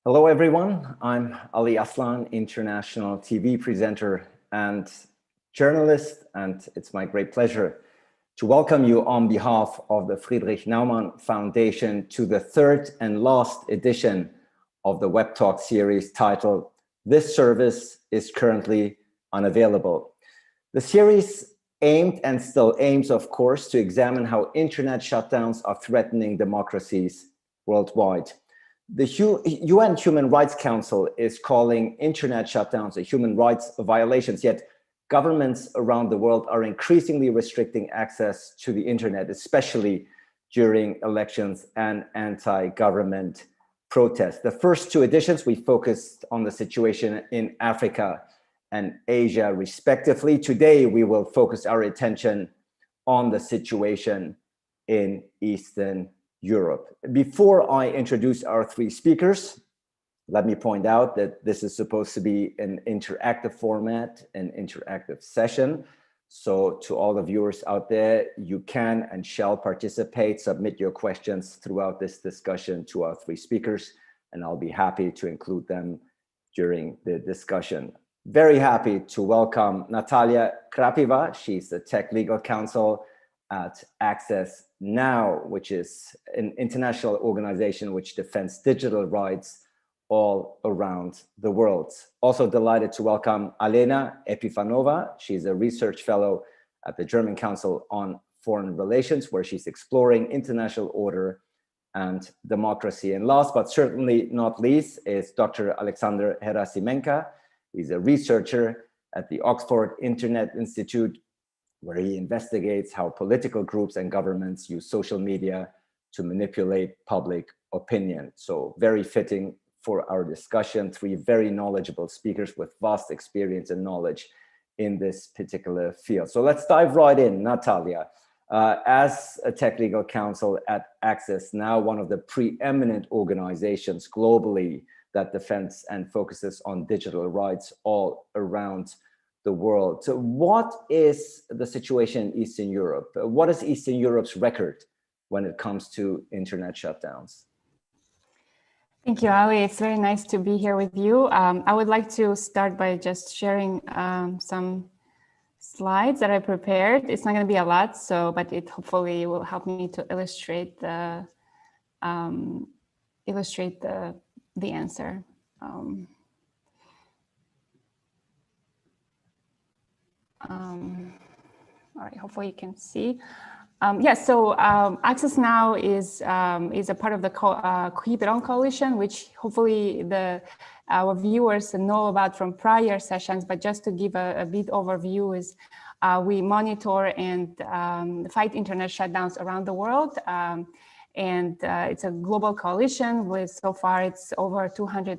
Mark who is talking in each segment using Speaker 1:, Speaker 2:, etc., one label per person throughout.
Speaker 1: Hello, everyone. I'm Aliaksandr, international TV presenter and journalist, and it's my great pleasure to welcome you on behalf of the Friedrich Naumann Foundation to the third and last edition of the Web Talk series titled, "This Service is Currently Unavailable." The series aimed and still aims, of course, to examine how internet shutdowns are threatening democracies worldwide. The UN Human Rights Council is calling internet shutdowns a human rights violations, yet governments around the world are increasingly restricting access to the internet, especially during elections and anti-government protests. The first two editions, we focused on the situation in Africa and Asia, respectively. Today, we will focus our attention on the situation in Eastern Europe. Before I introduce our three speakers, let me point out that this is supposed to be an interactive format, an interactive session. So to all the viewers out there, you can and shall participate, submit your questions throughout this discussion to our three speakers, and I'll be happy to include them during the discussion. Very happy to welcome Natalia Krapiva. She's the tech legal counsel at Access Now, which is an international organization which defends digital rights all around the world. Also delighted to welcome Alena Epifanova. She's a research fellow at the German Council on Foreign Relations, where she's exploring international order and democracy. And last but certainly not least is Dr. Aliaksandr Herasimenka. He's a researcher at the Oxford Internet Institute, where he investigates how political groups and governments use social media to manipulate public opinion. So very fitting for our discussion, three very knowledgeable speakers with vast experience and knowledge in this particular field. So let's dive right in. Natalia, as a tech legal counsel at Access Now, one of the preeminent organizations globally that defends and focuses on digital rights all around the world. So what is the situation in Eastern Europe? What is Eastern Europe's record when it comes to internet shutdowns?
Speaker 2: Thank you, Ali. It's very nice to be here with you. I would like to start by just sharing some slides that I prepared. It's not going to be a lot, but it hopefully will help me to illustrate the answer. All right, hopefully you can see. Access Now is a part of the Keep It On coalition, which hopefully our viewers know about from prior sessions, but just to give a bit overview is we monitor and fight internet shutdowns around the world. It's a global coalition with, so far, it's over 200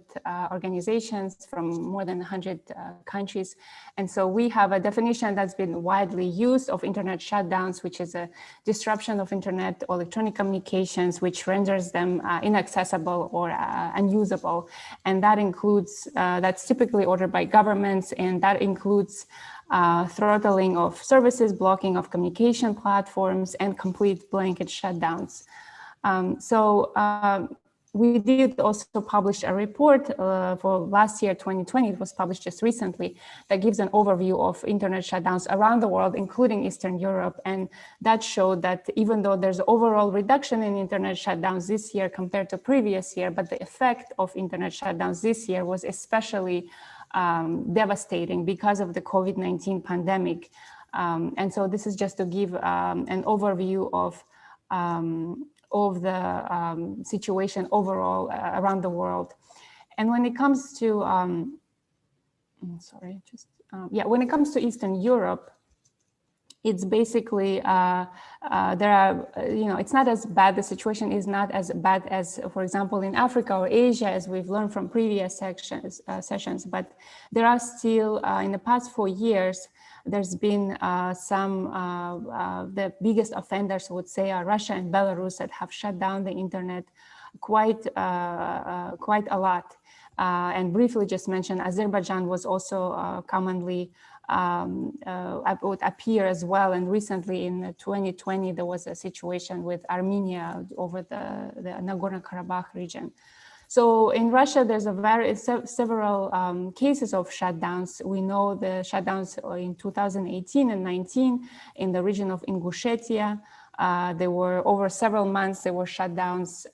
Speaker 2: organizations from more than 100 countries. And so we have a definition that's been widely used of internet shutdowns, which is a disruption of internet or electronic communications, which renders them inaccessible or unusable. And that includes, that's typically ordered by governments, and that includes throttling of services, blocking of communication platforms, and complete blanket shutdowns. We did also publish a report for last year, 2020. It was published just recently, that gives an overview of internet shutdowns around the world, including Eastern Europe. And that showed that even though there's overall reduction in internet shutdowns this year compared to previous year, but the effect of internet shutdowns this year was especially devastating because of the COVID-19 pandemic. And so this is just to give an overview of the situation overall around the world. And when it comes to, when it comes to Eastern Europe, it's basically, it's not as bad, the situation is not as bad as, for example, in Africa or Asia, as we've learned from previous sessions, but there are still, in the past 4 years, there's been the biggest offenders, I would say, are Russia and Belarus, that have shut down the internet quite a lot. And briefly just mention, Azerbaijan was also commonly would appear as well. And recently in 2020, there was a situation with Armenia over the Nagorno-Karabakh region. So in Russia, there's several cases of shutdowns. We know the shutdowns in 2018 and 19 in the region of Ingushetia. There were over several months, there were shutdowns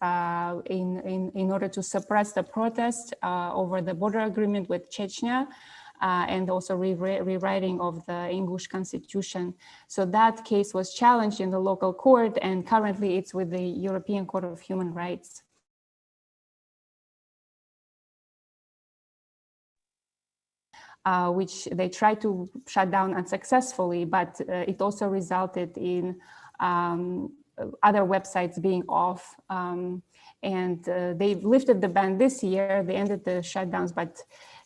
Speaker 2: in order to suppress the protest over the border agreement with Chechnya. And also rewriting of the English constitution. So that case was challenged in the local court, and currently it's with the European Court of Human Rights. Which they tried to shut down unsuccessfully, but it also resulted in other websites being off. And they've lifted the ban this year, they ended the shutdowns, but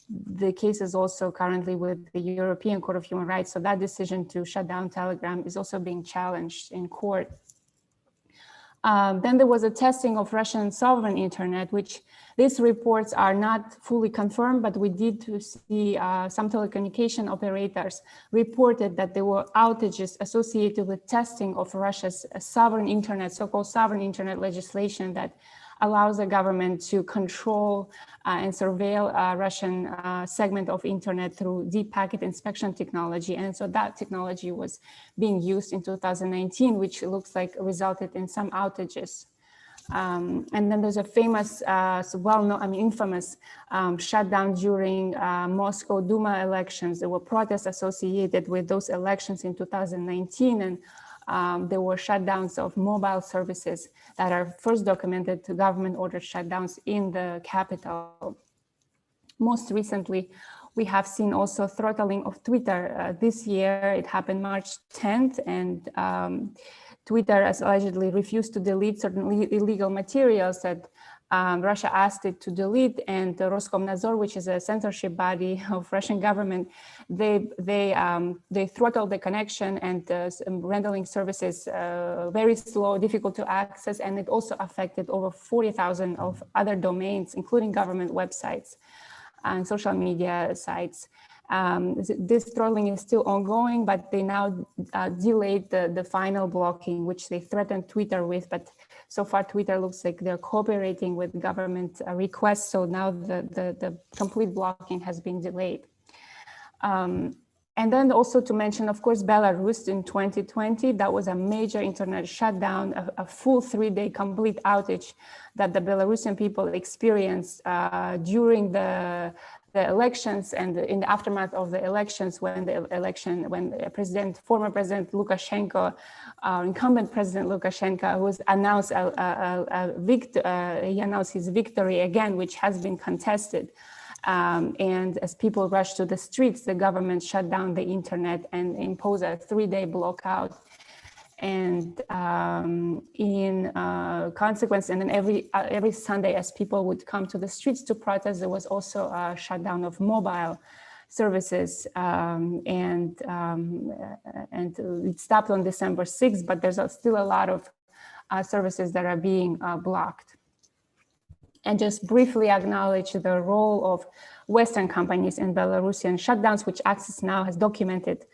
Speaker 2: the case is also currently with the European Court of Human Rights. So that decision to shut down Telegram is also being challenged in court. Then there was a testing of Russian sovereign internet, which these reports are not fully confirmed, but we did see some telecommunication operators reported that there were outages associated with testing of Russia's sovereign internet, so-called sovereign internet legislation that allows the government to control and surveil a Russian segment of internet through deep packet inspection technology. And so that technology was being used in 2019, which looks like resulted in some outages. And then there's a famous, infamous shutdown during Moscow Duma elections. There were protests associated with those elections in 2019, and there were shutdowns of mobile services that are first documented to government-ordered shutdowns in the capital. Most recently, we have seen also throttling of Twitter. This year, it happened March 10th, and Twitter has allegedly refused to delete certain illegal materials that Russia asked it to delete, and Roskomnadzor, which is a censorship body of Russian government, they throttled the connection and rendering services very slow, difficult to access, and it also affected over 40,000 of other domains, including government websites and social media sites. This throttling is still ongoing, but they now delayed the final blocking, which they threatened Twitter with, but so far Twitter looks like they're cooperating with government requests, so now the complete blocking has been delayed. And then also to mention, of course, Belarus in 2020, that was a major internet shutdown, a full 3-day complete outage that the Belarusian people experienced during the elections and in the aftermath of the elections, when former President Lukashenko, incumbent President Lukashenko, was announced he announced his victory again, which has been contested. And as people rushed to the streets, the government shut down the internet and imposed a 3-day blockout. And in consequence, and then every Sunday, as people would come to the streets to protest, there was also a shutdown of mobile services, and it stopped on December 6th, but there's still a lot of services that are being blocked. And just briefly acknowledge the role of Western companies in Belarusian shutdowns, which Access Now has documented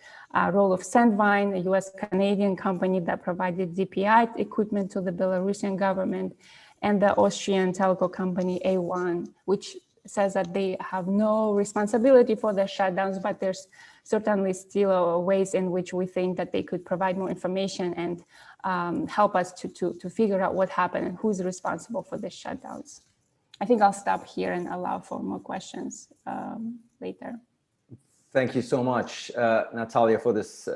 Speaker 2: role of Sandvine, a US-Canadian company that provided DPI equipment to the Belarusian government, and the Austrian telco company A1, which says that they have no responsibility for the shutdowns, but there's certainly still ways in which we think that they could provide more information and help us to figure out what happened and who's responsible for the shutdowns. I think I'll stop here and allow for more questions later.
Speaker 1: Thank you so much, Natalia, for this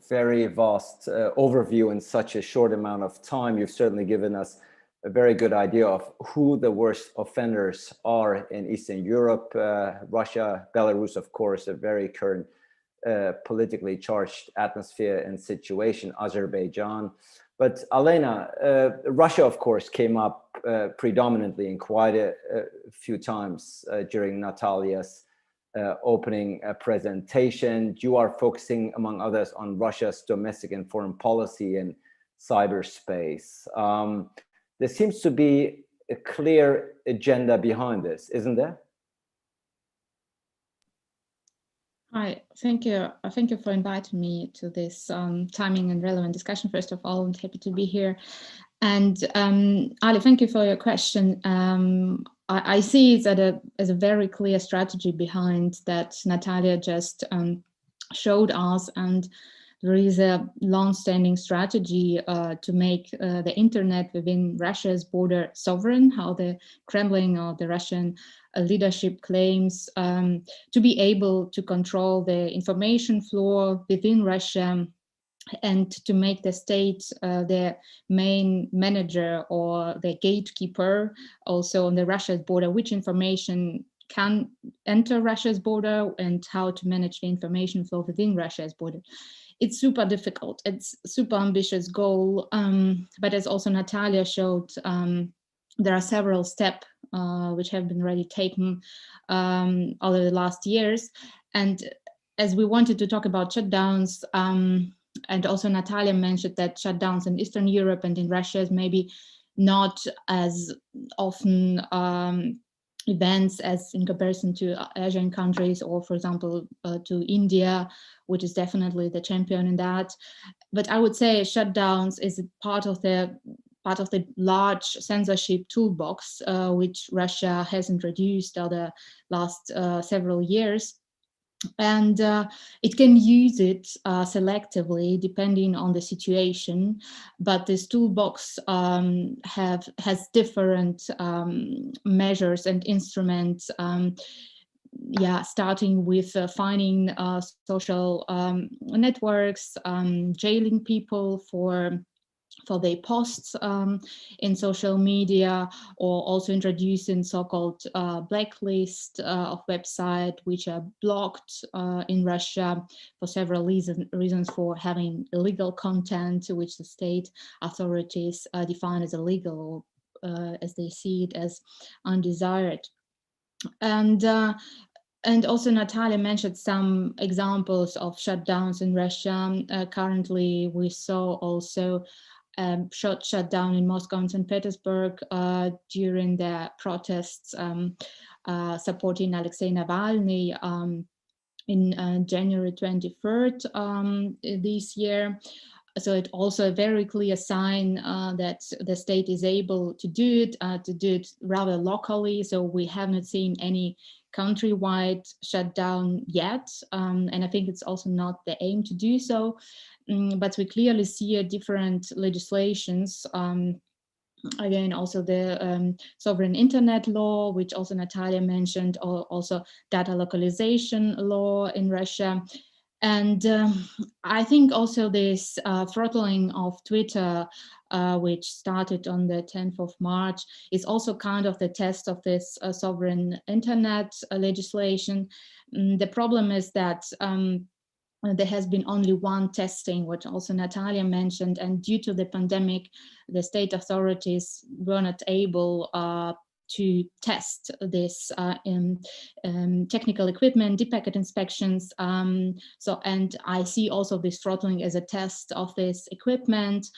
Speaker 1: very vast overview in such a short amount of time. You've certainly given us a very good idea of who the worst offenders are in Eastern Europe, Russia, Belarus, of course, a very current politically charged atmosphere and situation, Azerbaijan. But Alena, Russia, of course, came up predominantly in quite a few times during Natalia's opening presentation. You are focusing, among others, on Russia's domestic and foreign policy and cyberspace. There seems to be a clear agenda behind this, isn't there?
Speaker 3: Hi, thank you. Thank you for inviting me to this timing and relevant discussion. First of all, I'm happy to be here. And Ali, thank you for your question. I see it as a very clear strategy behind that Natalia just showed us, and there is a long-standing strategy to make the internet within Russia's border sovereign, how the Kremlin or the Russian leadership claims to be able to control the information flow within Russia, and to make the state the main manager or the gatekeeper also on the Russia's border, which information can enter Russia's border and how to manage the information flow within Russia's border. It's super difficult. It's a super ambitious goal, but as also Natalia showed, there are several steps which have been already taken over the last years. And as we wanted to talk about shutdowns, and also Natalia mentioned that shutdowns in Eastern Europe and in Russia is maybe not as often events as in comparison to Asian countries, or for example to India, which is definitely the champion in that. But I would say shutdowns is part of the large censorship toolbox which Russia has introduced over the last several years. And it can use it selectively depending on the situation, but this toolbox has different measures and instruments, starting with finding social networks, jailing people for their posts in social media, or also introducing so-called blacklist of websites which are blocked in Russia for several reasons for having illegal content, which the state authorities define as illegal, as they see it as undesired. And also Natalia mentioned some examples of shutdowns in Russia. Currently, we saw also shut down in Moscow and St. Petersburg during the protests supporting Alexei Navalny in January 23rd this year. So it's also a very clear sign that the state is able to do it rather locally. So we have not seen any countrywide shutdown yet. And I think it's also not the aim to do so. But we clearly see different legislations. Again, also the sovereign internet law, which also Natalia mentioned, or also data localization law in Russia. And I think also this throttling of Twitter, which started on the 10th of March, is also kind of the test of this sovereign internet legislation. The problem is that there has been only one testing, which also Natalia mentioned, and due to the pandemic, the state authorities were not able to test this technical equipment, deep packet inspections. And I see also this throttling as a test of this equipment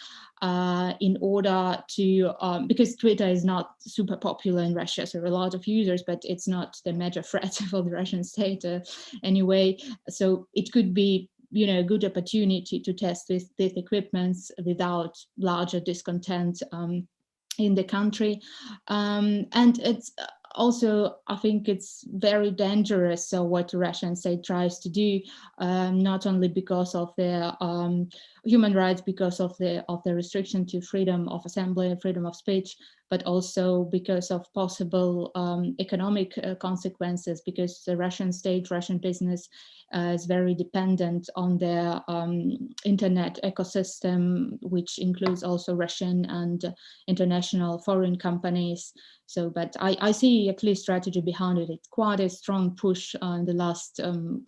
Speaker 3: in order to, because Twitter is not super popular in Russia, so there are a lot of users, but it's not the major threat for the Russian state anyway. So it could be, a good opportunity to test these equipments without larger discontent in the country. And it's also, I think it's very dangerous. So what the Russian state tries to do, not only because of their human rights, because of the restriction to freedom of assembly and freedom of speech, but also because of possible economic consequences, because the Russian state, Russian business is very dependent on their internet ecosystem, which includes also Russian and international foreign companies. So, but I see a clear strategy behind it. It's quite a strong push in the last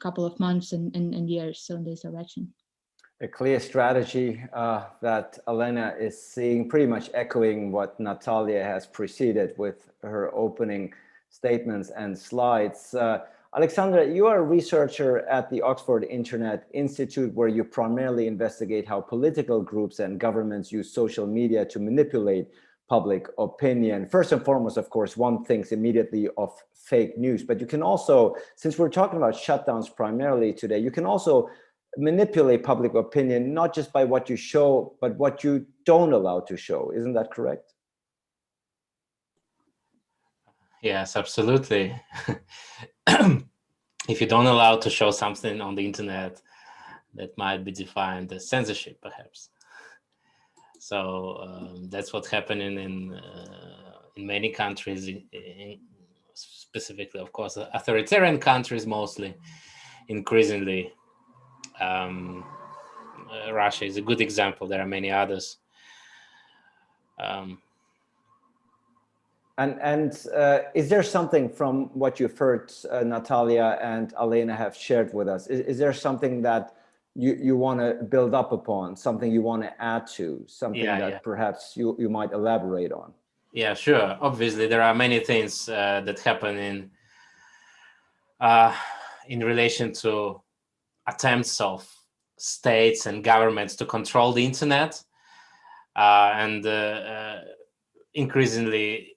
Speaker 3: couple of months and years, so in this direction.
Speaker 1: A clear strategy that Elena is seeing, pretty much echoing what Natalia has preceded with her opening statements and slides. Aliaksandr, you are a researcher at the Oxford Internet Institute, where you primarily investigate how political groups and governments use social media to manipulate public opinion. First and foremost, of course, one thinks immediately of fake news, but you can also, since we're talking about shutdowns primarily today, you can also manipulate public opinion, not just by what you show, but what you don't allow to show. Isn't that correct?
Speaker 4: Yes, absolutely. If you don't allow to show something on the internet, that might be defined as censorship, perhaps. So that's what's happening in many countries, specifically, of course, authoritarian countries mostly, increasingly. Russia is a good example. There are many others.
Speaker 1: And is there something from what you've heard Natalia and Alena have shared with us? Is there something that you want to build up upon, something you want to add to, something that perhaps you might elaborate on?
Speaker 4: Yeah, sure. Obviously, there are many things that happen in relation to attempts of states and governments to control the internet, and increasingly,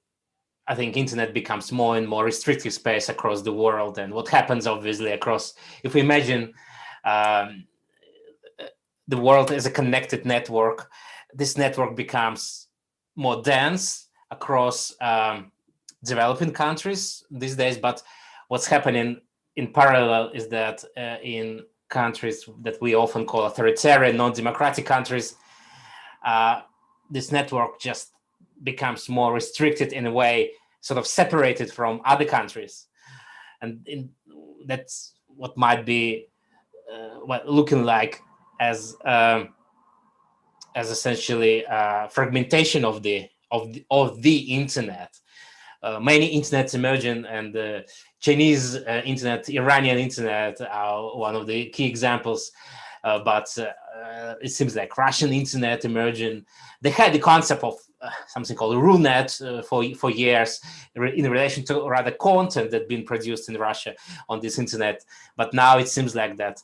Speaker 4: I think internet becomes more and more restrictive space across the world. And what happens, obviously, across, if we imagine the world as a connected network, this network becomes more dense across developing countries these days. But what's happening in parallel is that in countries that we often call authoritarian, non-democratic countries, this network just becomes more restricted, in a way, sort of separated from other countries. And that's what might be looking like as essentially fragmentation of the internet. Many internets emerging, and the Chinese internet, Iranian internet are one of the key examples. But it seems like Russian internet emerging. They had the concept of something called RuNet for years in relation to rather content that been produced in Russia on this internet. But now it seems like that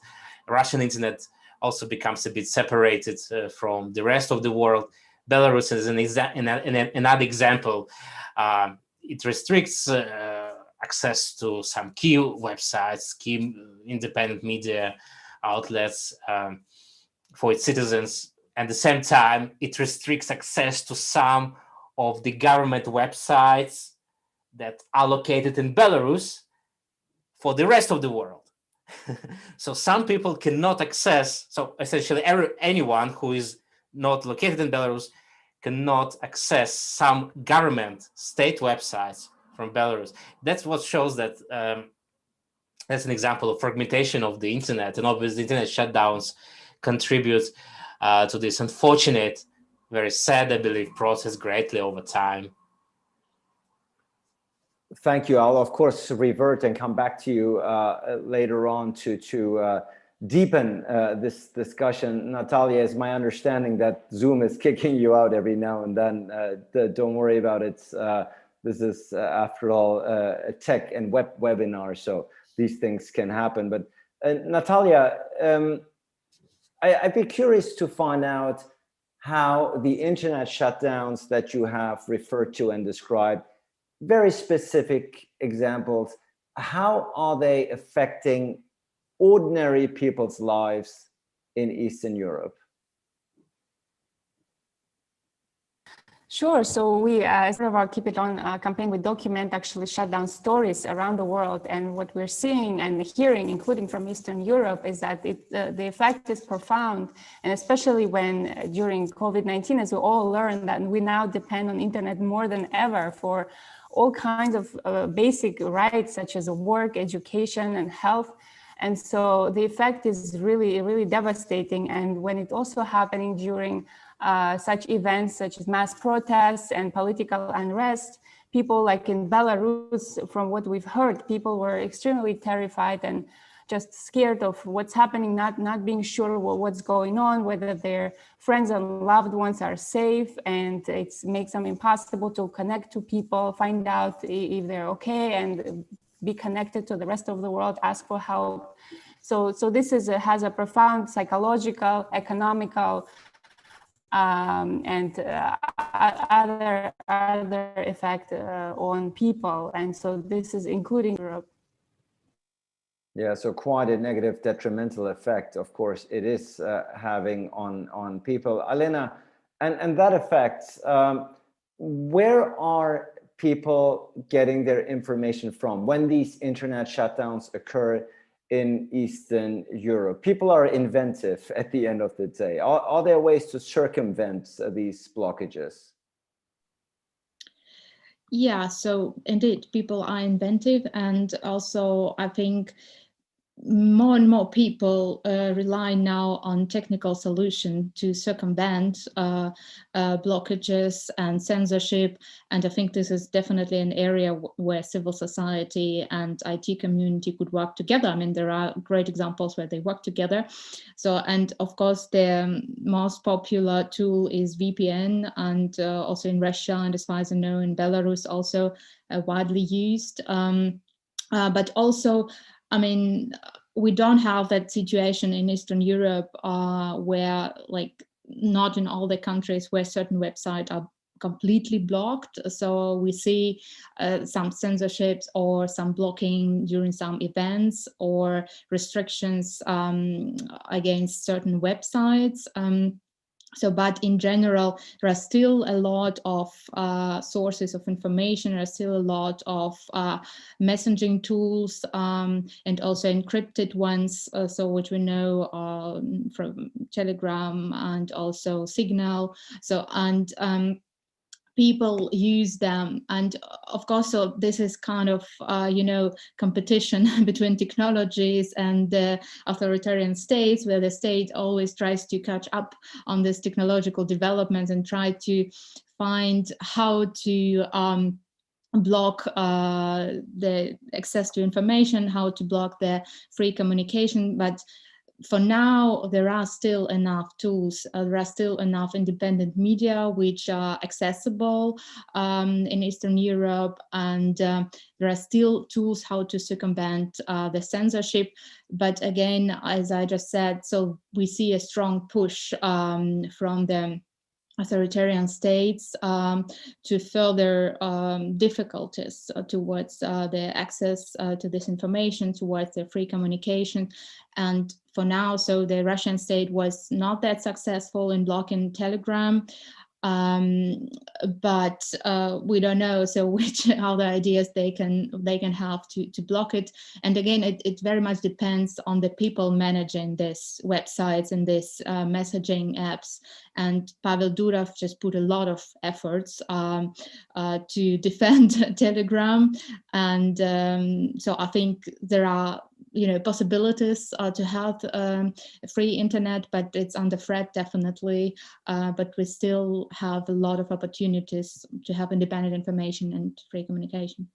Speaker 4: Russian internet also becomes a bit separated from the rest of the world. Belarus is another example. It restricts access to some key websites, key independent media outlets for its citizens. At the same time, it restricts access to some of the government websites that are located in Belarus for the rest of the world. So some people cannot access, so essentially anyone who is not located in Belarus cannot access some government state websites from Belarus. That's what shows that that's an example of fragmentation of the internet, and obviously internet shutdowns contribute to this unfortunate, very sad, I believe, process greatly over time.
Speaker 1: Thank you. I'll of course revert and come back to you later on to deepen this discussion. Natalia, it's my understanding that Zoom is kicking you out every now and then. Don't worry about it. This is, after all, a tech and web webinar, so these things can happen. But Natalia, I'd be curious to find out how the internet shutdowns that you have referred to and described, very specific examples, how are they affecting ordinary people's lives in Eastern Europe?
Speaker 2: Sure. So we, as part of our Keep It On campaign, we document actually shutdown stories around the world. And what we're seeing and hearing, including from Eastern Europe, is that the effect is profound. And especially when during COVID-19, as we all learned, that we now depend on internet more than ever for all kinds of basic rights, such as work, education, and health. And so the effect is really, really devastating. And when it's also happening during such events such as mass protests and political unrest, people like in Belarus, from what we've heard, people were extremely terrified and just scared of what's happening, not being sure what's going on, whether their friends and loved ones are safe, and it makes them impossible to connect to people, find out if they're okay, and be connected to the rest of the world, ask for help. So this has a profound psychological, economical, and other effect on people. And so this is including Europe.
Speaker 1: Yeah, so quite a negative detrimental effect, of course, it is having on people. Alena, and that effect, where are people getting their information from when these internet shutdowns occur in Eastern Europe? People are inventive at the end of the day. Are there ways to circumvent these blockages?
Speaker 3: Yeah, so indeed, people are inventive, and also I think more and more people rely now on technical solutions to circumvent blockages and censorship. And I think this is definitely an area where civil society and IT community could work together. I mean, there are great examples where they work together. So, and of course, the most popular tool is VPN, and also in Russia, and as far as I know, in Belarus, also widely used. But also, I mean, we don't have that situation in Eastern Europe where, like, not in all the countries where certain websites are completely blocked. So we see some censorships or some blocking during some events or restrictions against certain websites. But in general, there are still a lot of sources of information. There are still a lot of messaging tools and also encrypted ones, so which we know from Telegram and also Signal. So, and people use them, and of course, so this is kind of competition between technologies and the authoritarian states, where the state always tries to catch up on this technological development and try to find how to block the access to information, how to block the free communication. But for now, there are still enough tools, there are still enough independent media which are accessible in Eastern Europe, and there are still tools how to circumvent the censorship. But again, as I just said, so we see a strong push from the authoritarian states to further difficulties towards the access to this information, towards the free communication. And for now, so the Russian state was not that successful in blocking Telegram, but we don't know so which other ideas they can have to block it. And again, it very much depends on the people managing these websites and these messaging apps. And Pavel Durov just put a lot of efforts to defend Telegram, and so I think there are possibilities to have a free internet, but it's under threat, definitely. But we still have a lot of opportunities to have independent information and free communication.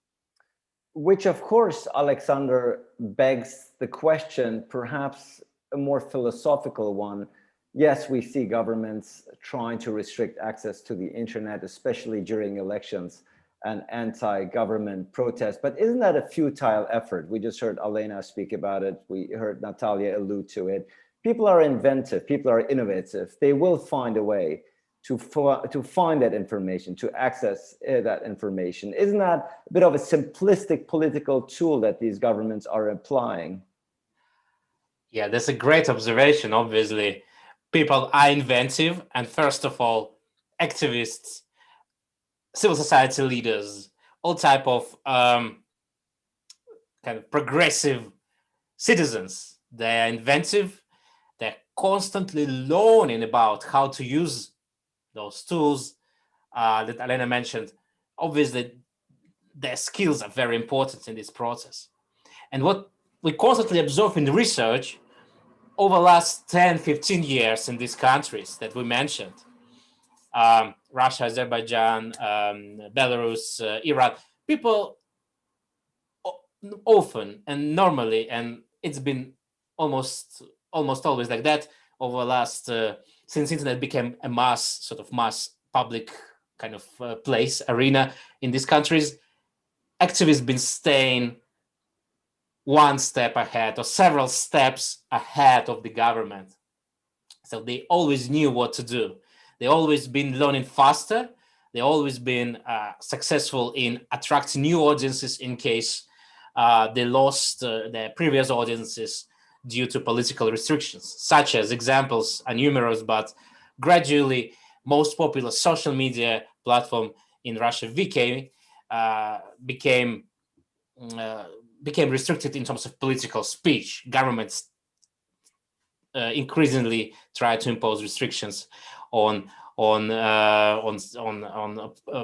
Speaker 1: Which, of course, Alexander, begs the question, perhaps a more philosophical one. Yes, we see governments trying to restrict access to the internet, especially during elections and anti-government protests. But isn't that a futile effort? We just heard Alena speak about it. We heard Natalia allude to it. People are inventive, people are innovative. They will find a way to find that information, to access that information. Isn't that a bit of a simplistic political tool that these governments are applying?
Speaker 4: Yeah, that's a great observation. Obviously, people are inventive, and first of all, activists, civil society leaders, all type of kind of progressive citizens. They are inventive. They're constantly learning about how to use those tools that Alena mentioned. Obviously, their skills are very important in this process. And what we constantly observe in the research over the last 10, 15 years in these countries that we mentioned, Russia, Azerbaijan, Belarus, Iran, people often and normally, and it's been almost always like that over the last, since internet became a mass public kind of place, arena in these countries, activists been staying one step ahead or several steps ahead of the government. So they always knew what to do. They always been learning faster. They always been successful in attracting new audiences in case they lost their previous audiences due to political restrictions. Such as examples are numerous, but gradually most popular social media platform in Russia, VK, became restricted in terms of political speech. Governments increasingly try to impose restrictions on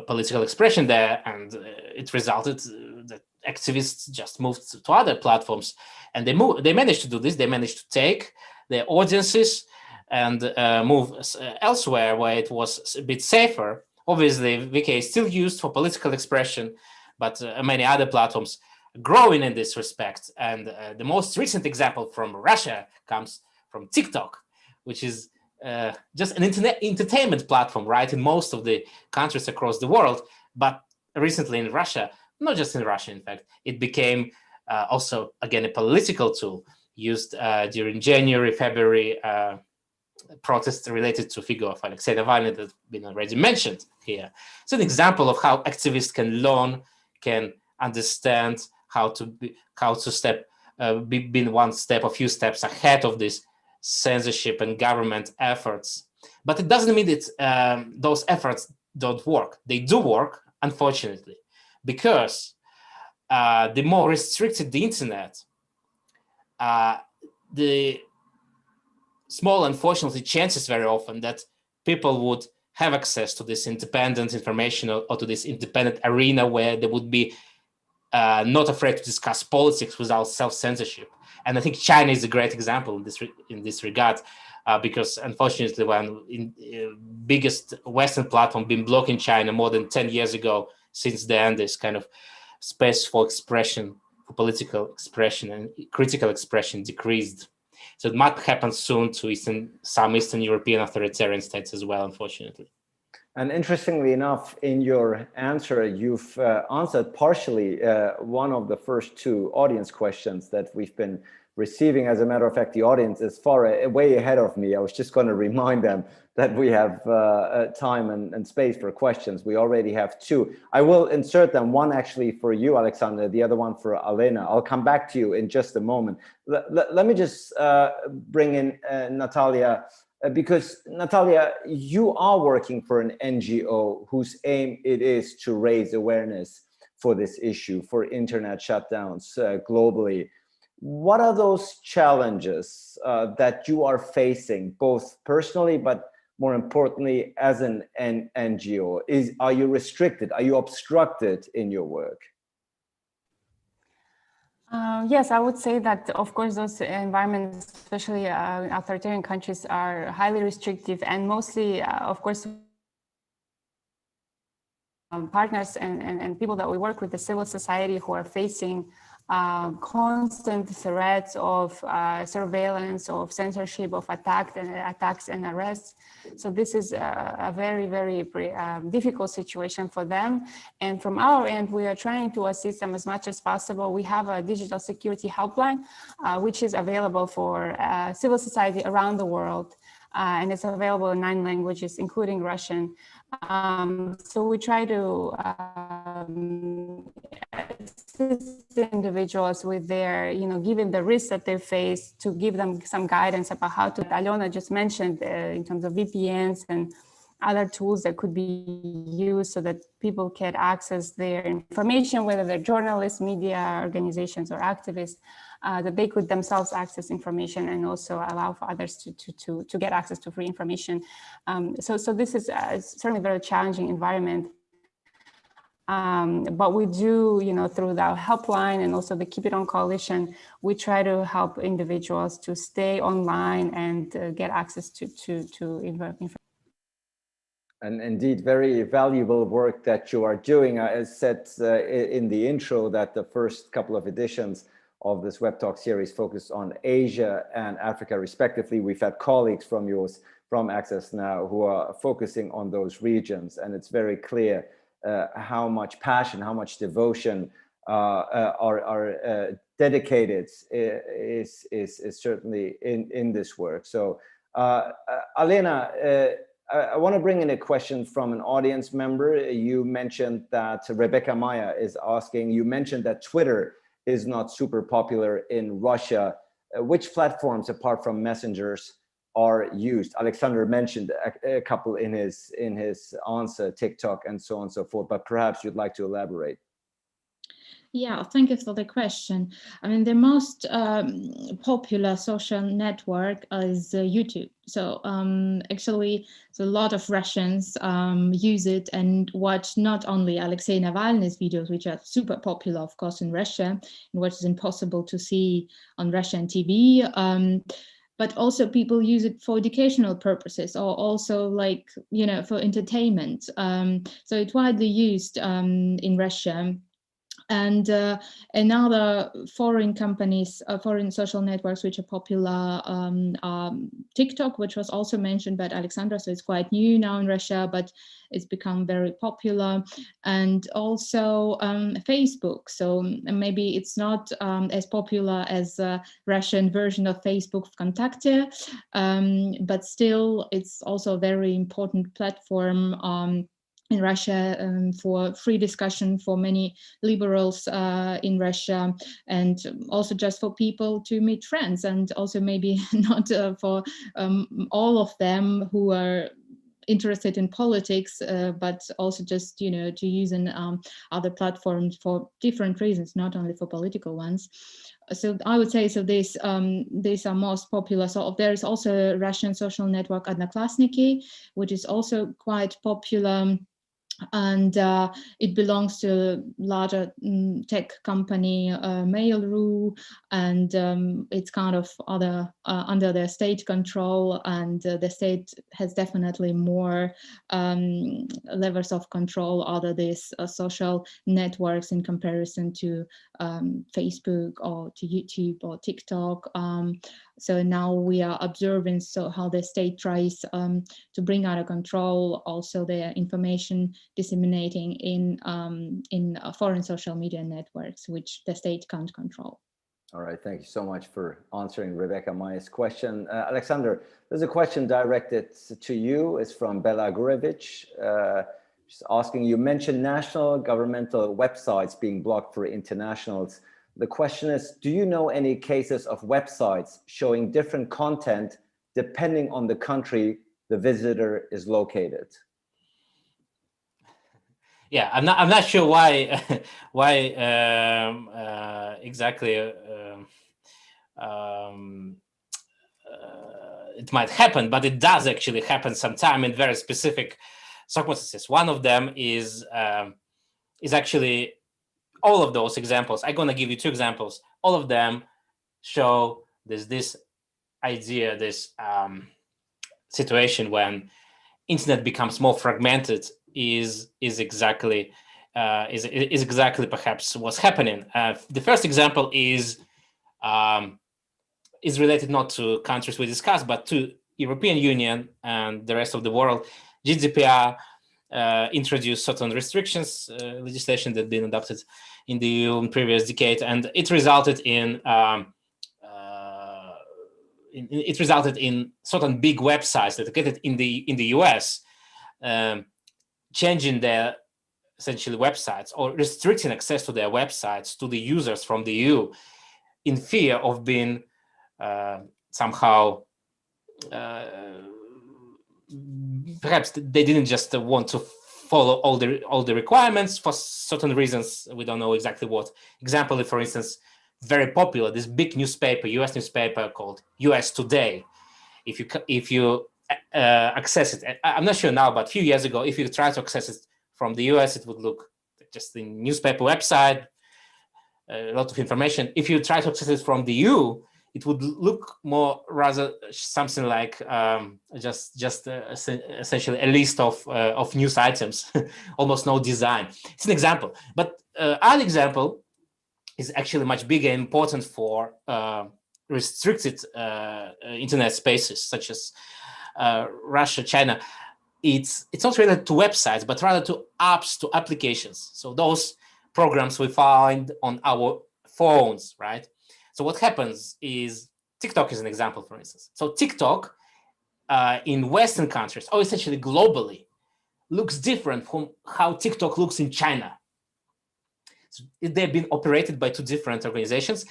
Speaker 4: political expression there, and it resulted that activists just moved to other platforms, and they managed to do this. They managed to take their audiences and move elsewhere where it was a bit safer. Obviously, VK is still used for political expression, but many other platforms growing in this respect. And the most recent example from Russia comes from TikTok, which is just an internet entertainment platform, right, in most of the countries across the world. But recently in Russia, not just in Russia, in fact, it became also, again, a political tool used during January, February protests related to figure of Alexei Navalny that has been already mentioned here. It's an example of how activists can learn, can understand how to be one step, a few steps ahead of this censorship and government efforts. But it doesn't mean that those efforts don't work. They do work, unfortunately, because the more restricted the internet, the small, unfortunately, chances very often that people would have access to this independent information or to this independent arena where they would be not afraid to discuss politics without self-censorship. And I think China is a great example in this regard, because unfortunately, when biggest Western platform been blocking China more than 10 years ago, since then, this kind of space for expression, for political expression and critical expression decreased. So it might happen soon to some Eastern European authoritarian states as well, unfortunately.
Speaker 1: And interestingly enough, in your answer, you've answered partially one of the first two audience questions that we've been receiving. As a matter of fact, the audience is way ahead of me. I was just going to remind them that we have time and space for questions. We already have two. I will insert them, one actually for you, Alexander, the other one for Alena. I'll come back to you in just a moment. Let me just bring in Natalia. Because Natalia, you are working for an NGO whose aim it is to raise awareness for this issue, for internet shutdowns globally. What are those challenges that you are facing, both personally, but more importantly, as an NGO? Are you restricted? Are you obstructed in your work?
Speaker 2: Yes, I would say that, of course, those environments, especially authoritarian countries, are highly restrictive, and mostly, of course, partners and people that we work with, the civil society, who are facing constant threats of surveillance, of censorship, of attacks and arrests. So this is a very, very difficult situation for them. And from our end, we are trying to assist them as much as possible. We have a digital security helpline, which is available for civil society around the world. And it's available in 9 languages, including Russian. So we try to assist individuals with their, given the risks that they face, to give them some guidance about how to. Alena just mentioned in terms of VPNs and other tools that could be used so that people can access their information, whether they're journalists, media organizations, or activists, that they could themselves access information and also allow for others to get access to free information. So this is certainly a very challenging environment. But we do, through the helpline and also the Keep It On Coalition, we try to help individuals to stay online and get access to information.
Speaker 1: And indeed, very valuable work that you are doing. I said in the intro that the first couple of editions of this Web Talk series focused on Asia and Africa, respectively. We've had colleagues from yours, from Access Now, who are focusing on those regions. And it's very clear how much passion, how much devotion are dedicated is certainly in this work. So, Alena, I want to bring in a question from an audience member. You mentioned that Rebecca Maya is asking, you mentioned that Twitter is not super popular in Russia. Which platforms, apart from messengers, are used? Alexander mentioned a couple in his answer, TikTok and so on and so forth, but perhaps you'd like to elaborate.
Speaker 3: Yeah, thank you for the question. I mean, the most popular social network is YouTube. So actually, a lot of Russians use it and watch not only Alexei Navalny's videos, which are super popular, of course, in Russia, and what is impossible to see on Russian TV, but also people use it for educational purposes, or also like, you know, for entertainment. So it's widely used in Russia. And another foreign companies, foreign social networks which are popular, TikTok, which was also mentioned by Alexandra, so it's quite new now in Russia, but it's become very popular. And also Facebook, so maybe it's not as popular as the Russian version of Facebook, Vkontakte, but still it's also a very important platform in Russia for free discussion for many liberals in Russia, and also just for people to meet friends, and also maybe not for all of them who are interested in politics, but also just, you know, to use other platforms for different reasons, not only for political ones. So I would say, so these are most popular. So there is also a Russian social network, Odnoklassniki, which is also quite popular. And it belongs to a larger tech company, Mail.ru, and it's kind of under their state control, and the state has definitely more levels of over other these social networks in comparison to Facebook or to YouTube or TikTok. So now we are observing how the state tries to bring under control also their information disseminating in foreign social media networks, which the state can't control.
Speaker 1: All right, thank you so much for answering Rebecca Maya's question. Alexander, there's a question directed to you. It's from Bela Gurevich. She's asking, you mentioned national governmental websites being blocked for internationals. The question is, do you know any cases of websites showing different content depending on the country the visitor is located?
Speaker 4: Yeah, I'm not sure why exactly it might happen, but it does actually happen sometime in very specific circumstances. One of them is actually all of those examples. I'm gonna give you two examples. All of them show this idea, this situation when internet becomes more fragmented is exactly perhaps what's happening. The first example is related not to countries we discussed, but to European Union and the rest of the world. GDPR introduced certain restrictions, legislation that had been adopted in the EU in previous decade, and it resulted in certain big websites that located in the US changing their essentially websites or restricting access to their websites to the users from the EU in fear of being somehow perhaps they didn't just want to follow all the requirements for certain reasons. We don't know exactly what. Example, for instance, very popular, this big newspaper, US newspaper called US Today. If you access it, I'm not sure now, but a few years ago, if you try to access it from the US, it would look just the newspaper website, a lot of information. If you try to access it from the EU, it would look more rather something like just essentially a list of news items, almost no design. It's an example, but other example is actually much bigger and important for restricted internet spaces such as Russia, China. It's not related to websites, but rather to apps, to applications. So those programs we find on our phones, right? So what happens is, TikTok is an example, for instance. So TikTok in Western countries, or essentially globally, looks different from how TikTok looks in China. So they've been operated by two different organizations.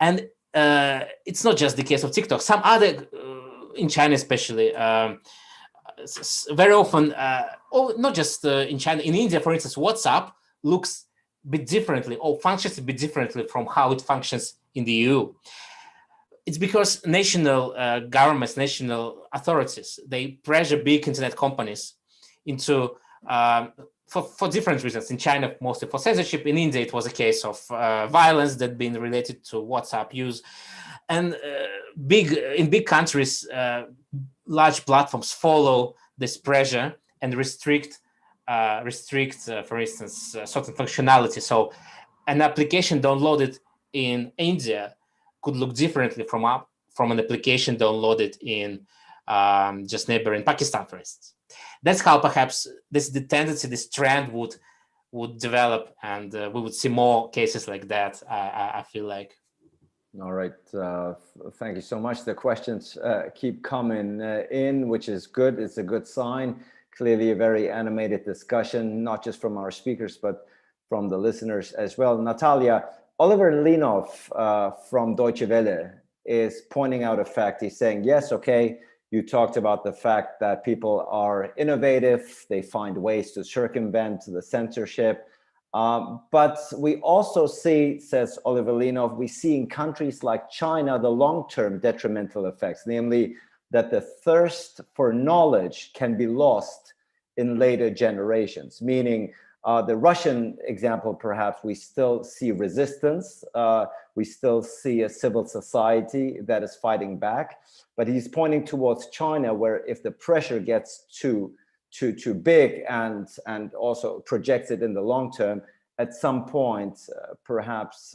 Speaker 4: And it's not just the case of TikTok. Some other in China especially, very often, not just in China, in India, for instance, WhatsApp looks a bit differently or functions a bit differently from how it functions in the EU. It's because national governments, national authorities, they pressure big internet companies into, for different reasons. In China, mostly for censorship. In India, it was a case of violence that been related to WhatsApp use. And in big countries, large platforms follow this pressure and restrict, for instance, certain functionality. So an application downloaded in India could look differently from an application downloaded in just neighboring Pakistan, for instance. That's how perhaps the tendency, this trend would develop, and we would see more cases like that, I feel like.
Speaker 1: All right, thank you so much. The questions keep coming in, which is good. It's a good sign. Clearly a very animated discussion, not just from our speakers, but from the listeners as well. Natalia, Oliver Linov from Deutsche Welle is pointing out a fact. He's saying, yes, okay, you talked about the fact that people are innovative. They find ways to circumvent the censorship. But we also see, says Oliver Linov, we see in countries like China the long-term detrimental effects, namely that the thirst for knowledge can be lost in later generations, meaning the Russian example, perhaps we still see resistance, we still see a civil society that is fighting back, but he's pointing towards China, where if the pressure gets too big and also projects it in the long term, at some point, perhaps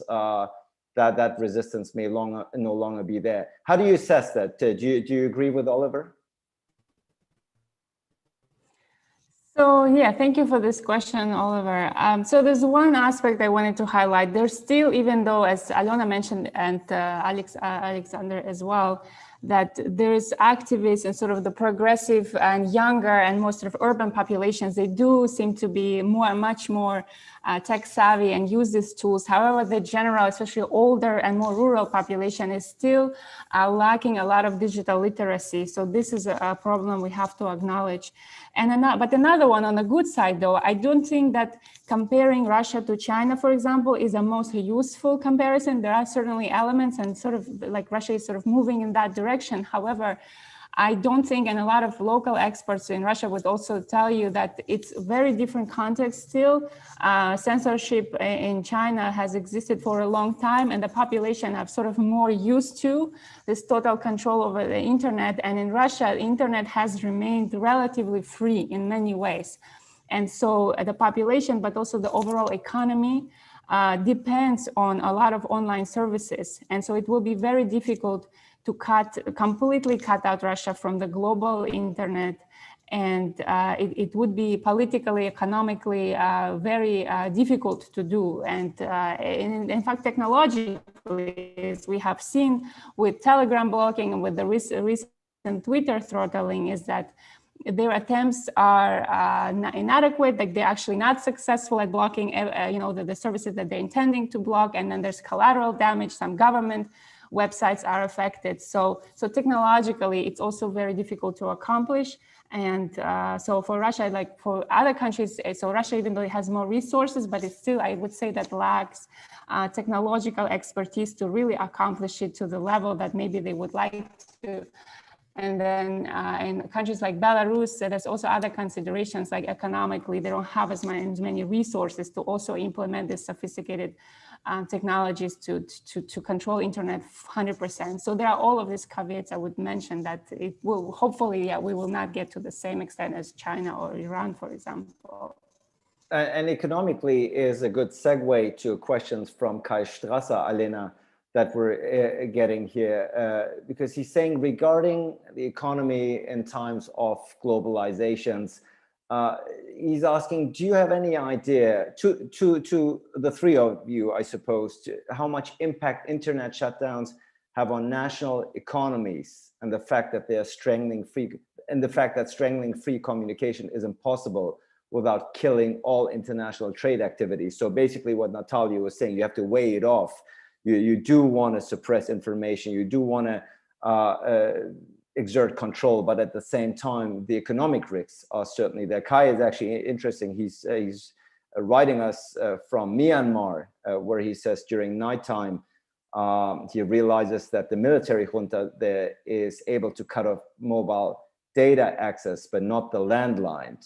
Speaker 1: that resistance may no longer be there. How do you assess that? Do you agree with Oliver?
Speaker 2: So yeah, thank you for this question, Oliver. So there's one aspect I wanted to highlight. There's still, even though, as Alona mentioned, and Alexander as well, that there's activists and sort of the progressive and younger and more sort of urban populations, they do seem to be much more tech savvy and use these tools. However, the general, especially older and more rural population is still lacking a lot of digital literacy. So this is a problem we have to acknowledge. But another one on the good side, though, I don't think that comparing Russia to China, for example, is the most useful comparison. There are certainly elements and sort of like Russia is sort of moving in that direction. However, I don't think, and a lot of local experts in Russia would also tell you that it's a very different context still. Censorship in China has existed for a long time, and the population have sort of more used to this total control over the internet. And in Russia, the internet has remained relatively free in many ways. And so the population, but also the overall economy depends on a lot of online services. And so it will be very difficult to completely cut out Russia from the global internet. And it would be politically, economically very difficult to do. And in fact, technologically, as we have seen with Telegram blocking and with the recent Twitter throttling, is that their attempts are inadequate, like they're actually not successful at blocking the services that they're intending to block. And then there's collateral damage. Some government websites are affected. So technologically, it's also very difficult to accomplish. And so for Russia, like for other countries, so Russia, even though it has more resources, but it's still, I would say, that lacks technological expertise to really accomplish it to the level that maybe they would like to. And then in countries like Belarus, there's also other considerations, like economically, they don't have as many resources to also implement this sophisticated technologies to control internet 100%. So there are all of these caveats I would mention that it will hopefully, we will not get to the same extent as China or Iran, for example.
Speaker 1: And economically is a good segue to questions from Kai Strasser, Alena, that we're getting here, because he's saying regarding the economy in times of globalizations, he's asking, do you have any idea, to the three of you, I suppose, how much impact internet shutdowns have on national economies and the fact that they are strangling free communication is impossible without killing all international trade activities? So basically what Natalia was saying, you have to weigh it off. You do want to suppress information. You do want to exert control, but at the same time, the economic risks are certainly there. Kai is actually interesting. He's writing us from Myanmar, where he says during nighttime, he realizes that the military junta there is able to cut off mobile data access, but not the landline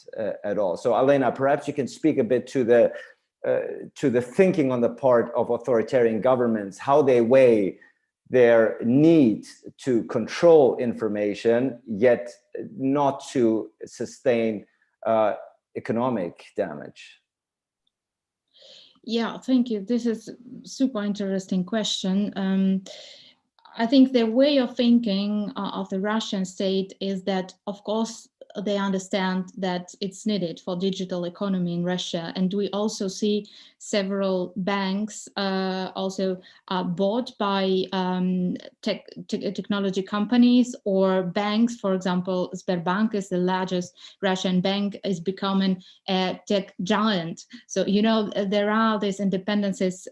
Speaker 1: at all. So Elena, perhaps you can speak a bit to the thinking on the part of authoritarian governments, how they weigh their need to control information, yet not to sustain economic damage.
Speaker 3: Yeah, thank you. This is a super interesting question. I think the way of thinking of the Russian state is that, of course, they understand that it's needed for digital economy in Russia. And we also see several banks also bought by technology companies, or banks, for example, Sberbank is the largest Russian bank, is becoming a tech giant. So, you know, there are these independencies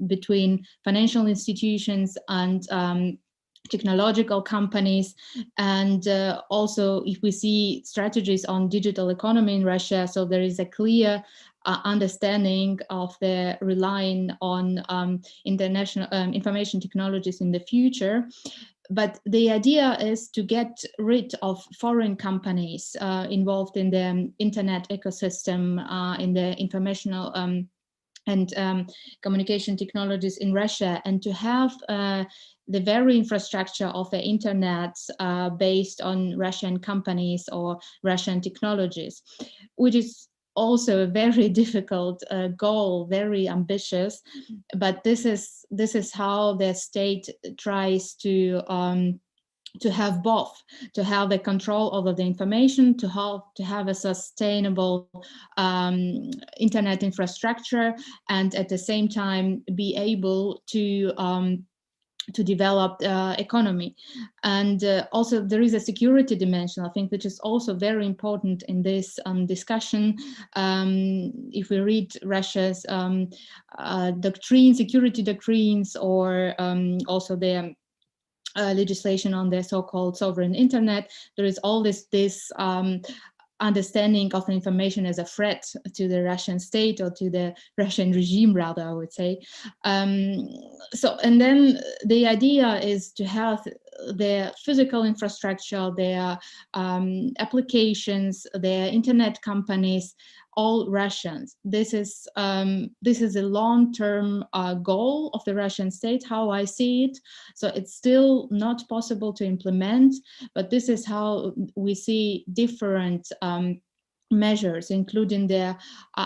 Speaker 3: between financial institutions and technological companies. And also, if we see strategies on digital economy in Russia, so there is a clear understanding of the relying on international information technologies in the future. But the idea is to get rid of foreign companies involved in the internet ecosystem, in the informational and communication technologies in Russia, and to have the very infrastructure of the internet based on Russian companies or Russian technologies, which is also a very difficult goal, very ambitious. But this is how the state tries to have both, to have the control over the information, to have a sustainable internet infrastructure, and at the same time be able to develop economy. And also there is a security dimension, I think, which is also very important in this discussion. If we read Russia's security doctrines, or also the legislation on the so-called sovereign internet, there is all this understanding of information as a threat to the Russian state, or to the Russian regime, rather, I would say. So, and then the idea is to have their physical infrastructure, their applications, their internet companies, all Russians. This is a long-term goal of the Russian state, how I see it. So it's still not possible to implement, but this is how we see different measures, including the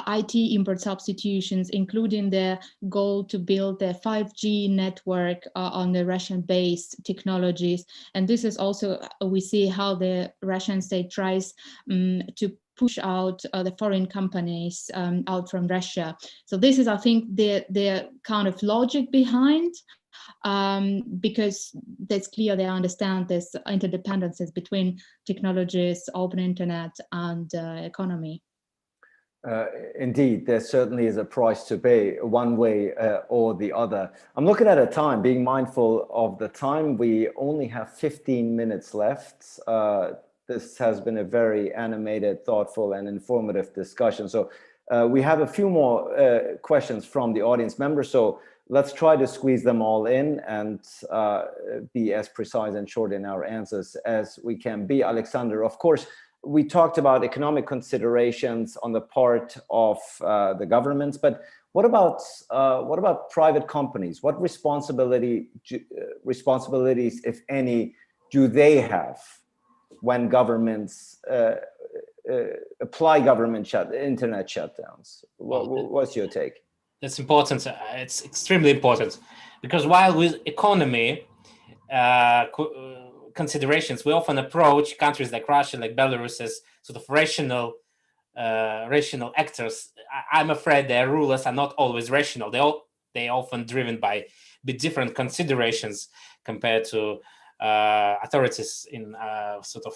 Speaker 3: IT import substitutions, including the goal to build a 5G network on the Russian-based technologies. And this is also, we see how the Russian state tries to push out the foreign companies out from Russia. So this is, I think, the kind of logic behind, because that's clear, they understand this interdependencies between technologies, open internet, and economy.
Speaker 1: Indeed, there certainly is a price to pay one way or the other. I'm looking at a time, being mindful of the time. We only have 15 minutes left. This has been a very animated, thoughtful, and informative discussion. So we have a few more questions from the audience members. So let's try to squeeze them all in and be as precise and short in our answers as we can be. Aliaksandr, of course, we talked about economic considerations on the part of the governments, but what about private companies? What responsibilities, if any, do they have when governments apply internet shutdowns? What's your take?
Speaker 4: That's important. It's extremely important, because while with economy considerations, we often approach countries like Russia, like Belarus, as sort of rational actors. I'm afraid their rulers are not always rational. They're often driven by different considerations compared to authorities in sort of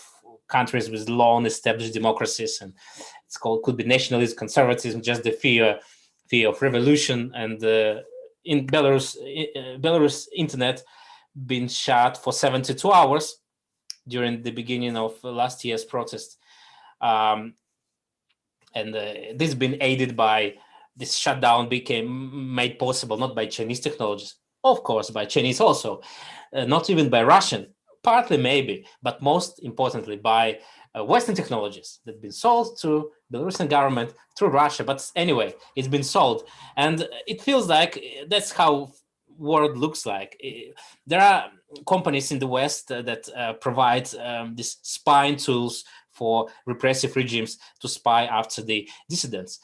Speaker 4: countries with long established democracies, and could be nationalism, conservatism, just the fear of revolution. And in Belarus internet been shut for 72 hours, during the beginning of last year's protest. And this has been aided by this shutdown became made possible not by Chinese technologies, of course, by Chinese also, not even by Russian, partly maybe, but most importantly by Western technologies that have been sold to the Belarusian government through Russia. But anyway, it's been sold. And it feels like that's how world looks like. There are companies in the West that provide these spying tools for repressive regimes to spy after the dissidents.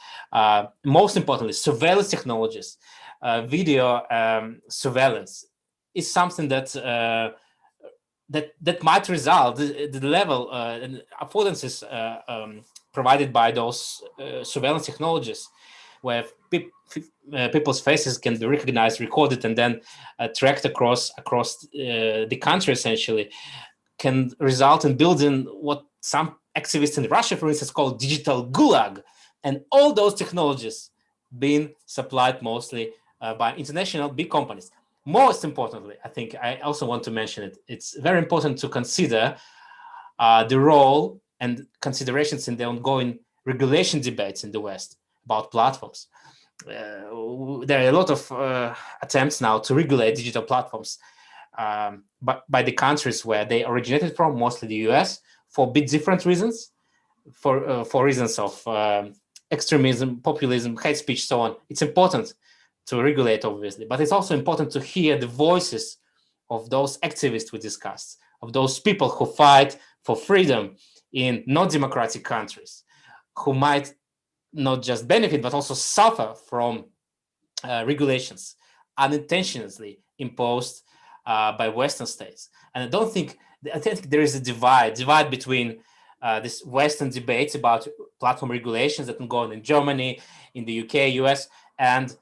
Speaker 4: Most importantly, surveillance technologies, video surveillance is something that that might result the level and affordances provided by those surveillance technologies, where people's faces can be recognized, recorded, and then tracked across the country, essentially, can result in building what some activists in Russia, for instance, call Digital Gulag. And all those technologies being supplied mostly by international big companies. Most importantly, I think I also want to mention it. It's very important to consider the role and considerations in the ongoing regulation debates in the West about platforms. There are a lot of attempts now to regulate digital platforms but by the countries where they originated from, mostly the US, for a bit different reasons, for reasons of extremism, populism, hate speech, so on. It's important to regulate, obviously, but it's also important to hear the voices of those activists we discussed, of those people who fight for freedom in non-democratic countries, who might not just benefit, but also suffer from regulations unintentionally imposed by Western states. And I think there is a divide between this Western debates about platform regulations that can go on in Germany, in the UK, US, and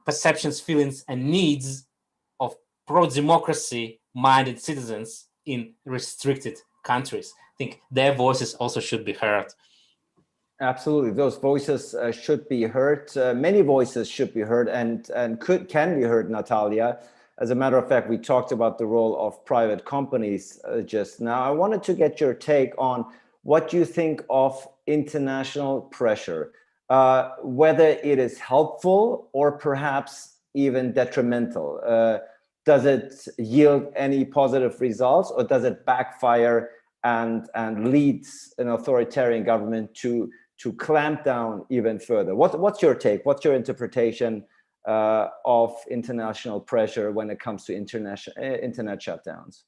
Speaker 4: perceptions, feelings, and needs of pro-democracy minded citizens in restricted countries. I think their voices also should be heard.
Speaker 1: Absolutely, those voices should be heard. Many voices should be heard and can be heard, Natalia. As a matter of fact, we talked about the role of private companies just now. I wanted to get your take on what you think of international pressure, whether it is helpful or perhaps even detrimental. Does it yield any positive results, or does it backfire and leads an authoritarian government to clamp down even further? What's your take? What's your interpretation of international pressure when it comes to internet shutdowns?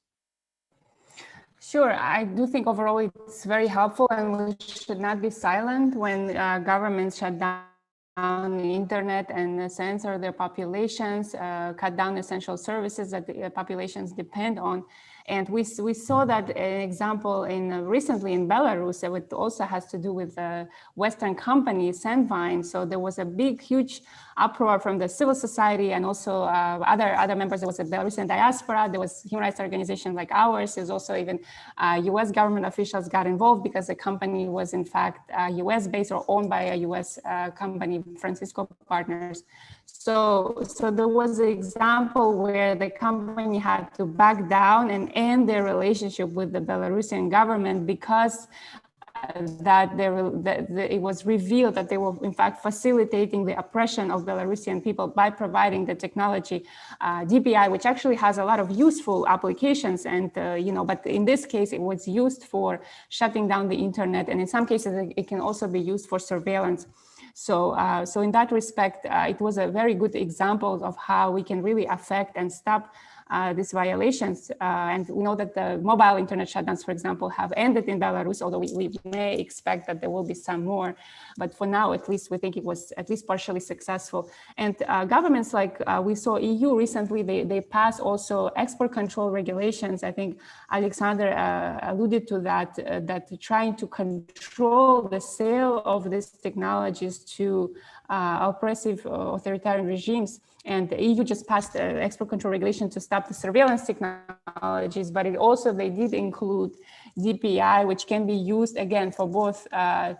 Speaker 2: Sure, I do think overall it's very helpful, and we should not be silent when governments shut down the internet and censor their populations, cut down essential services that the populations depend on. And we saw that an example recently in Belarus. It also has to do with Western company Sandvine. So there was a huge uproar from the civil society and also other members. There was a Belarusian diaspora. There was human rights organizations like ours. There's also even U.S. government officials got involved because the company was in fact U.S. based or owned by a U.S. company, Francisco Partners. So there was an example where the company had to back down and end their relationship with the Belarusian government because it was revealed that they were in fact facilitating the oppression of Belarusian people by providing the technology DPI, which actually has a lot of useful applications, and but in this case it was used for shutting down the internet, and in some cases it can also be used for surveillance. So in that respect, it was a very good example of how we can really affect and stop these violations. And we know that the mobile internet shutdowns, for example, have ended in Belarus, although we may expect that there will be some more. But for now, at least, we think it was at least partially successful. And governments like we saw EU recently, they passed also export control regulations. I think Aliaksandr alluded to that trying to control the sale of these technologies to oppressive authoritarian regimes. And the EU just passed the export control regulation to stop the surveillance technologies, but they did include DPI, which can be used again for both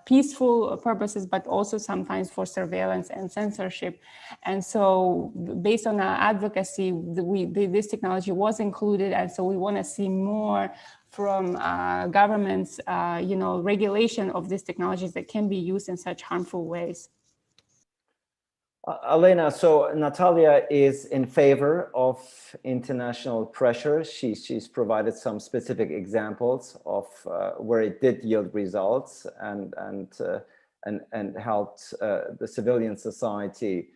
Speaker 2: peaceful purposes, but also sometimes for surveillance and censorship. And so based on our advocacy, this technology was included. And so we want to see more from governments, regulation of these technologies that can be used in such harmful ways.
Speaker 1: Elena, so Natalia is in favor of international pressure. She's provided some specific examples of where it did yield results and helped the civilian society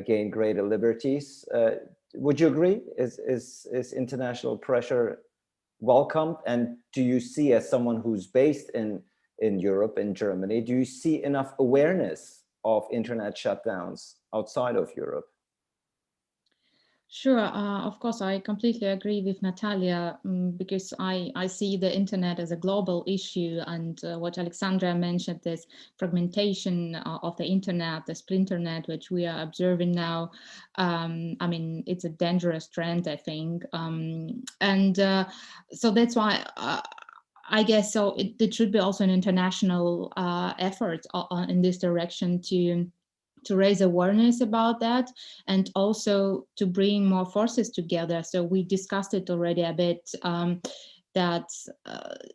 Speaker 1: gain greater liberties. Would you agree? Is international pressure welcomed? And do you see, as someone who's based in Europe, in Germany, do you see enough awareness of internet shutdowns outside of Europe?
Speaker 3: Sure, of course, I completely agree with Natalia, because I see the internet as a global issue, and what Alexandra mentioned, this fragmentation of the internet, the splinternet, which we are observing now. I mean, it's a dangerous trend, I think. So that's why I guess so it should be also an international effort in this direction to raise awareness about that, and also to bring more forces together. So we discussed it already a bit, that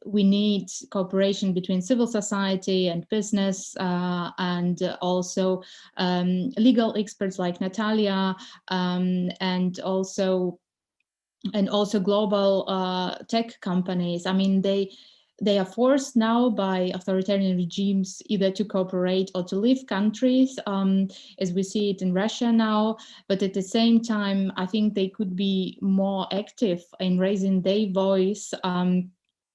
Speaker 3: we need cooperation between civil society and business, and also legal experts like Natalia, and also global tech companies. I mean, they are forced now by authoritarian regimes either to cooperate or to leave countries, as we see it in Russia now. But at the same time, I think they could be more active in raising their voice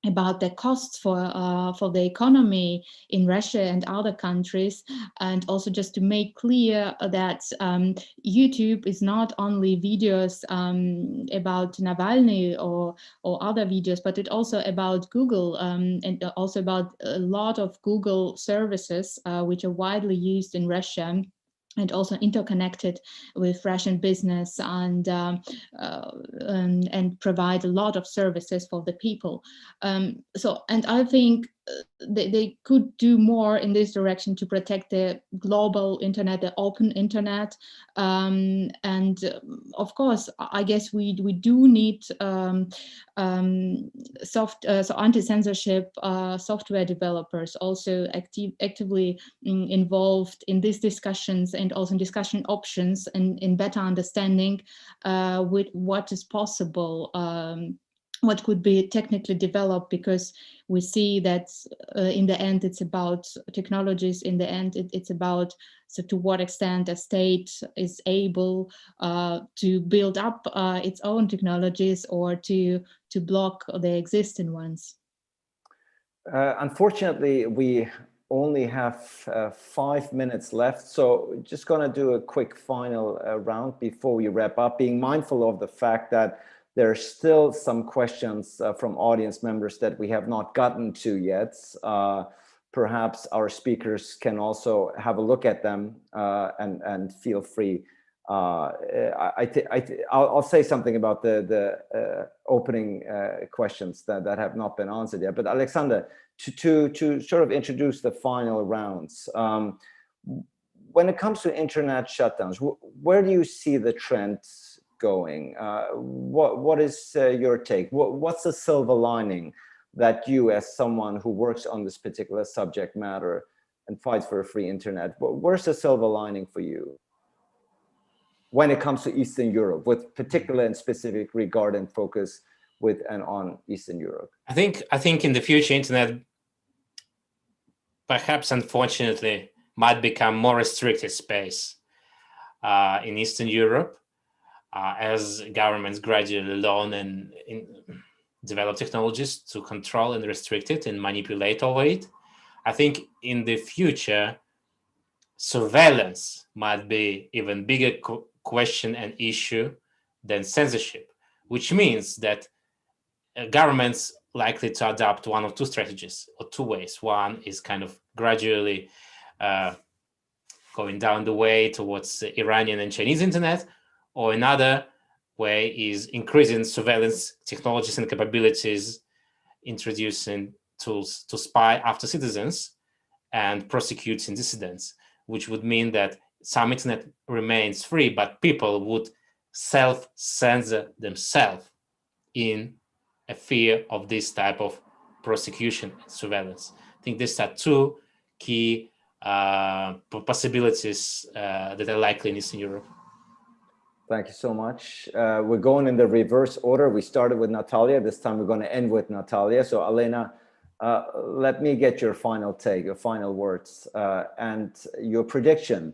Speaker 3: about the costs for the economy in Russia and other countries, and also just to make clear that YouTube is not only videos about Navalny or other videos, but it also about Google, and also about a lot of Google services which are widely used in Russia, and also interconnected with Russian business, and provide a lot of services for the people. And I think they could do more in this direction to protect the global internet, the open internet. And of course, I guess we do need so anti-censorship software developers also actively involved in these discussions, and also in discussion options, and in better understanding with what is possible, what could be technically developed, because we see that in the end it's about technologies. In the end it's about, so to what extent a state is able to build up its own technologies, or to block the existing ones.
Speaker 1: Unfortunately, we only have 5 minutes left, so just going to do a quick final round before we wrap up, being mindful of the fact that there are still some questions from audience members that we have not gotten to yet. Perhaps our speakers can also have a look at them and feel free. I'll say something about the opening questions that have not been answered yet. But Alexander, to sort of introduce the final rounds, when it comes to internet shutdowns, where do you see the trends going? What is your take? What's the silver lining that you, as someone who works on this particular subject matter and fights for a free internet, where's the silver lining for you when it comes to Eastern Europe, with particular and specific regard and focus with and on Eastern Europe?
Speaker 4: I think in the future, internet, perhaps unfortunately, might become more restricted space in Eastern Europe, as governments gradually learn and develop technologies to control and restrict it and manipulate over it. I think in the future, surveillance might be even bigger question and issue than censorship, which means that governments likely to adopt one of two strategies or two ways. One is kind of gradually going down the way towards the Iranian and Chinese internet, or another way is increasing surveillance technologies and capabilities, introducing tools to spy after citizens and prosecuting dissidents, which would mean that some internet remains free, but people would self-censor themselves in a fear of this type of prosecution and surveillance. I think these are two key possibilities that are likely in Eastern Europe.
Speaker 1: Thank you so much. We're going in the reverse order. We started with Natalia. This time we're going to end with Natalia. So Elena, let me get your final take, your final words, and your prediction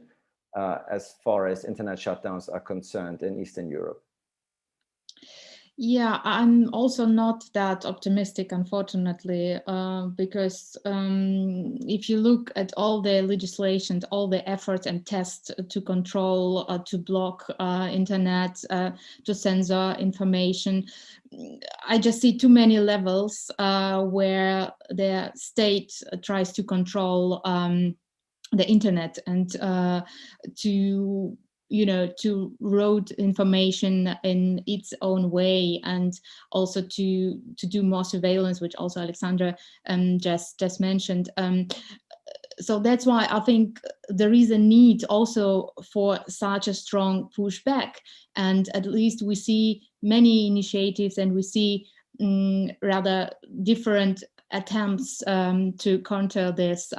Speaker 1: as far as internet shutdowns are concerned in Eastern Europe.
Speaker 3: Yeah, I'm also not that optimistic, unfortunately, because if you look at all the legislation, all the efforts and tests to control, to block internet, to censor information, I just see too many levels where the state tries to control the internet and to route information in its own way, and also to do more surveillance, which also Aliaksandr just mentioned. So that's why I think there is a need also for such a strong pushback, and at least we see many initiatives and we see rather different attempts to counter this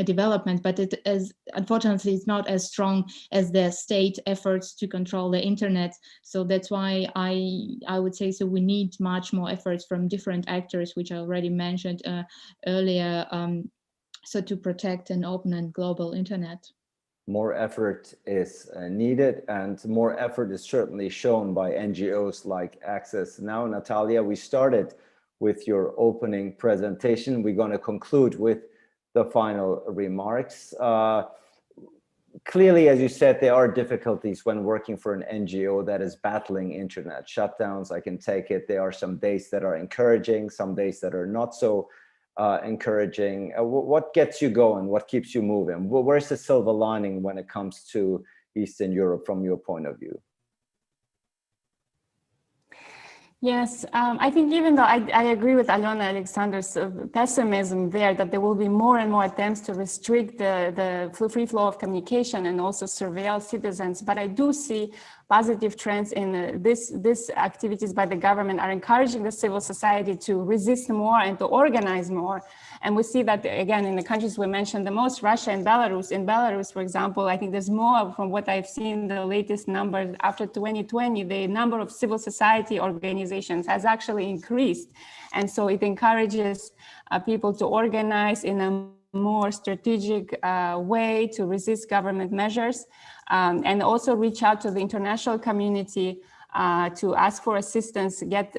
Speaker 3: development, but it is unfortunately it's not as strong as the state efforts to control the internet. So that's why I would say so we need much more efforts from different actors, which I already mentioned earlier, so to protect an open and global internet.
Speaker 1: More effort is needed, and more effort is certainly shown by NGOs like Access Now. Natalia, we started with your opening presentation. We're going to conclude with the final remarks. Clearly, as you said, there are difficulties when working for an NGO that is battling internet shutdowns. I can take it. There are some days that are encouraging, some days that are not so encouraging. What gets you going? What keeps you moving? Where's the silver lining when it comes to Eastern Europe from your point of view?
Speaker 2: Yes, I think even though I agree with Alona Alexander's pessimism there, that there will be more and more attempts to restrict the free flow of communication and also surveil citizens, but I do see positive trends in this activities by the government are encouraging the civil society to resist more and to organize more. And we see that, again, in the countries we mentioned the most, Russia and Belarus. In Belarus, for example, I think there's more, from what I've seen, the latest numbers after 2020, the number of civil society organizations has actually increased. And so it encourages people to organize in a more strategic way to resist government measures, and also reach out to the international community to ask for assistance, get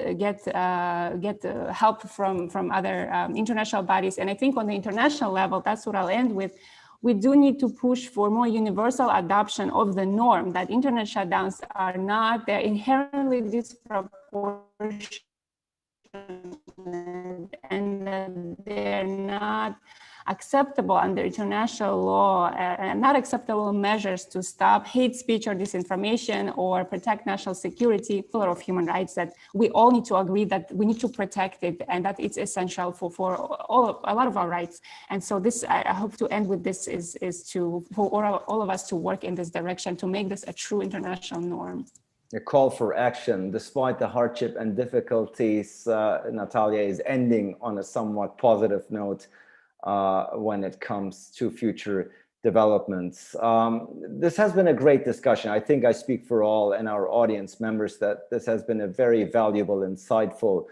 Speaker 2: help from other international bodies. And I think on the international level, that's what I'll end with. We do need to push for more universal adoption of the norm that internet shutdowns are not, they're inherently disproportionate, and they're not acceptable under international law, and not acceptable measures to stop hate speech or disinformation or protect national security, pillar of human rights that we all need to agree that we need to protect it and that it's essential for a lot of our rights. And so this, I hope to end with this, is for all of us to work in this direction to make this a true international norm.
Speaker 1: A call for action, despite the hardship and difficulties. Natalia is ending on a somewhat positive note when it comes to future developments. This has been a great discussion. I think I speak for all and our audience members that this has been a very valuable, insightful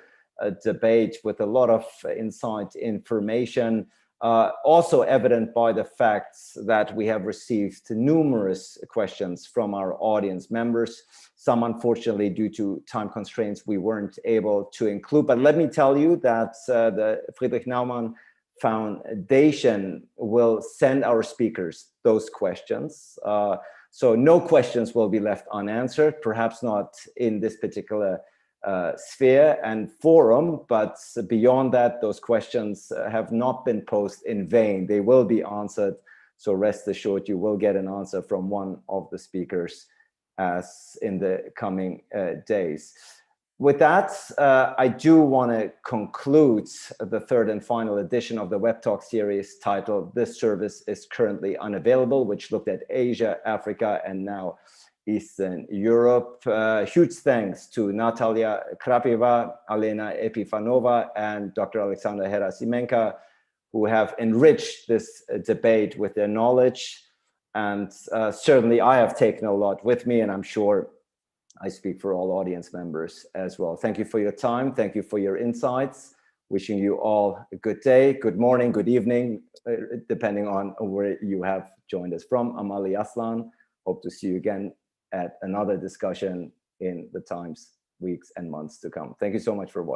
Speaker 1: debate with a lot of insight information. Also evident by the facts that we have received numerous questions from our audience members. Some, unfortunately, due to time constraints, we weren't able to include. But let me tell you that the Friedrich Naumann Foundation will send our speakers those questions. So no questions will be left unanswered, perhaps not in this particular sphere and forum, but beyond that, those questions have not been posed in vain. They will be answered So rest assured, you will get an answer from one of the speakers as in the coming days. With that, I do want to conclude the third and final edition of the Web Talk series titled "This Service is Currently Unavailable," which looked at Asia, Africa, and now Eastern Europe. Huge thanks to Natalia Krapieva, Alena Epifanova, and Dr. Aliaksandr Herasimenka, who have enriched this debate with their knowledge. And certainly I have taken a lot with me, and I'm sure I speak for all audience members as well. Thank you for your time. Thank you for your insights. Wishing you all a good day, good morning, good evening, depending on where you have joined us from. I'm Aliaksandr. Hope to see you again at another discussion in the times, weeks, and months to come. Thank you so much for watching.